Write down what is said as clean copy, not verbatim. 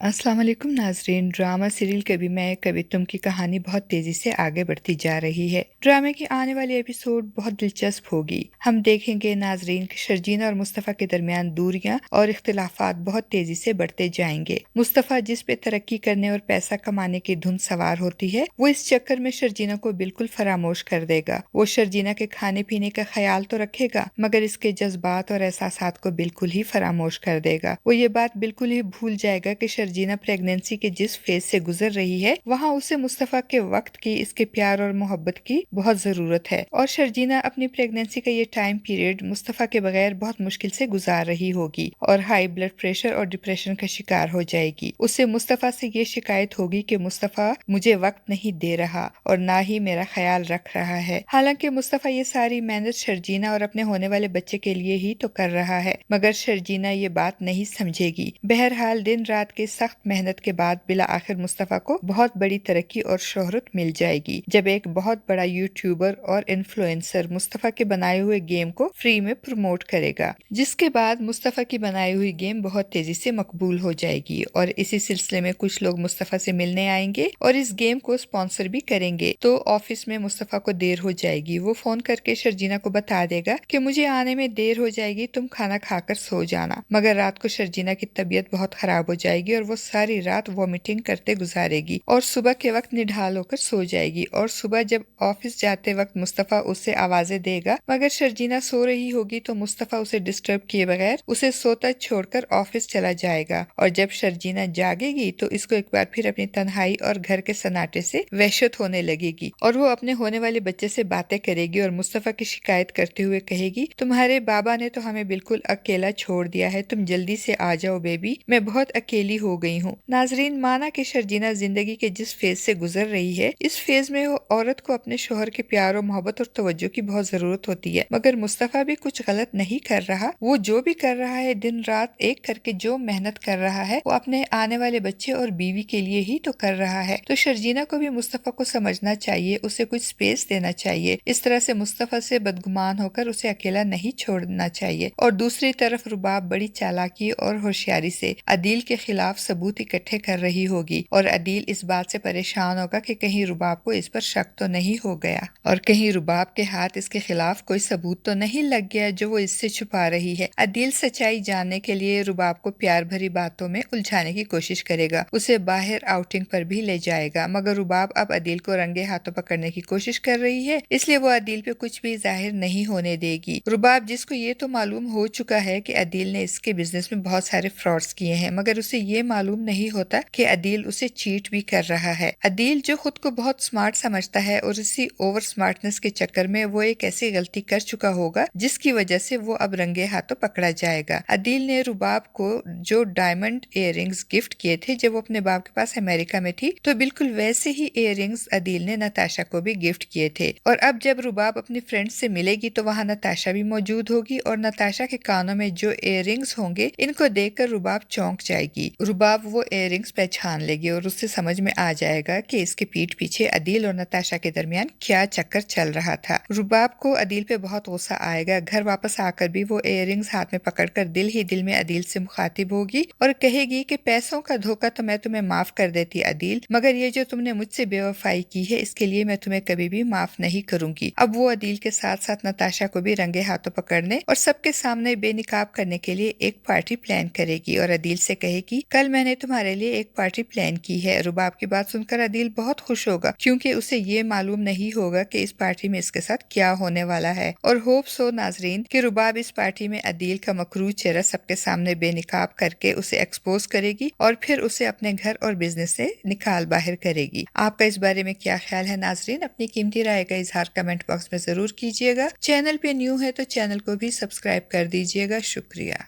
अस्सलाम वालेकुम नाजरीन। ड्रामा सीरियल कभी मैं कभी तुम की कहानी बहुत तेजी से आगे बढ़ती जा रही है। ड्रामे की आने वाली एपिसोड बहुत दिलचस्प होगी। हम देखेंगे नाजरीन कि शर्जीना और मुस्तफ़ा के दरमियान दूरियां और इख्तिलाफात बहुत तेजी से बढ़ते जाएंगे। मुस्तफ़ा जिस पे तरक्की करने और पैसा कमाने की धुन सवार होती है, वो इस चक्कर में शर्जीना को बिल्कुल फरामोश कर देगा। वो शर्जीना के खाने पीने का ख्याल तो रखेगा, मगर इसके जज्बात और एहसासात को बिल्कुल ही फरामोश कर देगा। वो ये बात बिल्कुल ही भूल जाएगा कि शर्जीना प्रेगनेंसी के जिस फेज से गुजर रही है, वहाँ उसे मुस्तफ़ा के वक्त की, इसके प्यार और मोहब्बत की बहुत जरूरत है। और शर्जीना अपनी प्रेगनेंसी का ये टाइम पीरियड मुस्तफ़ा के बगैर बहुत मुश्किल से गुजार रही होगी और हाई ब्लड प्रेशर और डिप्रेशन का शिकार हो जाएगी। उसे मुस्तफ़ा से ये शिकायत होगी कि मुस्तफ़ा मुझे वक्त नहीं दे रहा और ना ही मेरा ख्याल रख रहा है। हालांकि मुस्तफ़ा ये सारी मेहनत शर्जीना और अपने होने वाले बच्चे के लिए ही तो कर रहा है, मगर शर्जीना ये बात नहीं समझेगी। बहरहाल दिन रात के सख्त मेहनत के बाद बिला आखिर मुस्तफ़ा को बहुत बड़ी तरक्की और शोहरत मिल जाएगी, जब एक बहुत बड़ा यूट्यूबर और इन्फ्लुएंसर मुस्तफ़ा के बनाए हुए गेम को फ्री में प्रमोट करेगा, जिसके बाद मुस्तफ़ा की बनाई हुई गेम बहुत तेजी से मकबूल हो जाएगी। और इसी सिलसिले में कुछ लोग मुस्तफ़ा से मिलने आएंगे और इस गेम को स्पॉन्सर भी करेंगे। तो ऑफिस में मुस्तफ़ा को देर हो जाएगी। वो फोन करके शर्जीना को बता देगा कि मुझे आने में देर हो जाएगी, तुम खाना खाकर सो जाना। मगर रात को शर्जीना की तबीयत बहुत खराब हो जाएगी और वो सारी रात वॉमिटिंग करते गुजारेगी और सुबह के वक्त निढाल होकर सो जाएगी। और सुबह जब ऑफिस जाते वक्त मुस्तफ़ा उसे आवाजें देगा, मगर शर्जीना सो रही होगी तो मुस्तफ़ा उसे डिस्टर्ब किए बगैर उसे सोता छोड़कर ऑफिस चला जाएगा। और जब शर्जीना जागेगी तो इसको एक बार फिर अपनी तन्हाई और घर के सन्नाटे से वहशत होने लगेगी और वो अपने होने वाले बच्चे से बातें करेगी और मुस्तफ़ा की शिकायत करते हुए कहेगी, तुम्हारे बाबा ने तो हमें बिल्कुल अकेला छोड़ दिया है, तुम जल्दी से आ जाओ बेबी, मैं बहुत अकेली हो गई हूँ। नाजरीन, माना कि शर्जीना जिंदगी के जिस फेज से गुजर रही है, इस फेज में वो औरत को अपने शोहर के प्यार और मोहब्बत और तवज्जो की बहुत जरूरत होती है, मगर मुस्तफ़ा भी कुछ गलत नहीं कर रहा। वो जो भी कर रहा है, दिन रात एक करके जो मेहनत कर रहा है, वो अपने आने वाले बच्चे और बीवी के लिए ही तो कर रहा है। तो शर्जीना को भी मुस्तफ़ा को समझना चाहिए, उसे कुछ स्पेस देना चाहिए। इस तरह से मुस्तफ़ा से बदगुमान होकर उसे अकेला नहीं छोड़ना चाहिए। और दूसरी तरफ रुबाब बड़ी चालाकी और होशियारी से अदील के खिलाफ सबूत इकट्ठे कर रही होगी और अदील इस बात से परेशान होगा कि कहीं रुबाब को इस पर शक तो नहीं हो गया और कहीं रुबाब के हाथ इसके खिलाफ कोई सबूत तो नहीं लग गया जो वो इससे छुपा रही है। अदील सच्चाई जानने के लिए रुबाब को प्यार भरी बातों में उलझाने की कोशिश करेगा, उसे बाहर आउटिंग पर भी ले जाएगा, मगर रुबाब अब अदील को रंगे हाथों पकड़ने की कोशिश कर रही है, इसलिए वो अदील पे कुछ भी जाहिर नहीं होने देगी। रुबाब, जिसको ये तो मालूम हो चुका है कि अदील ने इसके बिजनेस में बहुत सारे फ्रॉड्स किए हैं, मगर उसे ये मालूम नहीं होता कि अदील उसे चीट भी कर रहा है। अदील जो खुद को बहुत स्मार्ट समझता है और इसी ओवर स्मार्टनेस के चक्कर में वो एक ऐसी गलती कर चुका होगा जिसकी वजह से वो अब रंगे हाथों पकड़ा जाएगा। अदील ने रुबाब को जो डायमंड इयररिंग्स गिफ्ट किए थे जब वो अपने बाप के पास अमेरिका में थी, तो बिल्कुल वैसे ही इयररिंग्स अदील ने नताशा को भी गिफ्ट किए थे। और अब जब रुबाब अपनी फ्रेंड से मिलेगी तो वहाँ नताशा भी मौजूद होगी और नताशा के कानों में जो इयररिंग्स होंगे, इनको देखकर रुबाब चौंक जाएगी। रुबाब वो इयररिंग्स पहचान लेगी और उससे समझ में आ जाएगा कि इसके पीठ पीछे अदील और नताशा के दरमियान क्या चक्कर चल रहा था। रुबाब को अदील पे बहुत गुस्सा आएगा। घर वापस आकर भी वो इयररिंग्स हाथ में पकड़कर दिल ही दिल में अदील से मुखातिब होगी और कहेगी कि पैसों का धोखा तो मैं तुम्हें माफ कर देती अदील, मगर ये जो तुमने मुझसे बेवफाई की है, इसके लिए मैं तुम्हें कभी भी माफ नहीं करूंगी। अब वो अदील के साथ साथ नताशा को भी रंगे हाथों पकड़ने और सबके सामने बेनिकाब करने के लिए एक पार्टी प्लान करेगी और अदील से कहेगी, कल मैंने तुम्हारे लिए एक पार्टी प्लान की है। रुबाब की बात सुनकर अदील बहुत खुश होगा, क्योंकि उसे ये मालूम नहीं होगा कि इस पार्टी में इसके साथ क्या होने वाला है। और होप सो नाजरीन कि रुबाब इस पार्टी में अदील का मकरू चेहरा सबके सामने बेनिकाब करके उसे एक्सपोज करेगी और फिर उसे अपने घर और बिजनेस से निकाल बाहर करेगी। आपका इस बारे में क्या ख्याल है नाजरीन? अपनी कीमती राय का इजहार कमेंट बॉक्स में जरूर कीजिएगा। चैनल पे न्यू है तो चैनल को भी सब्सक्राइब कर दीजिएगा। शुक्रिया।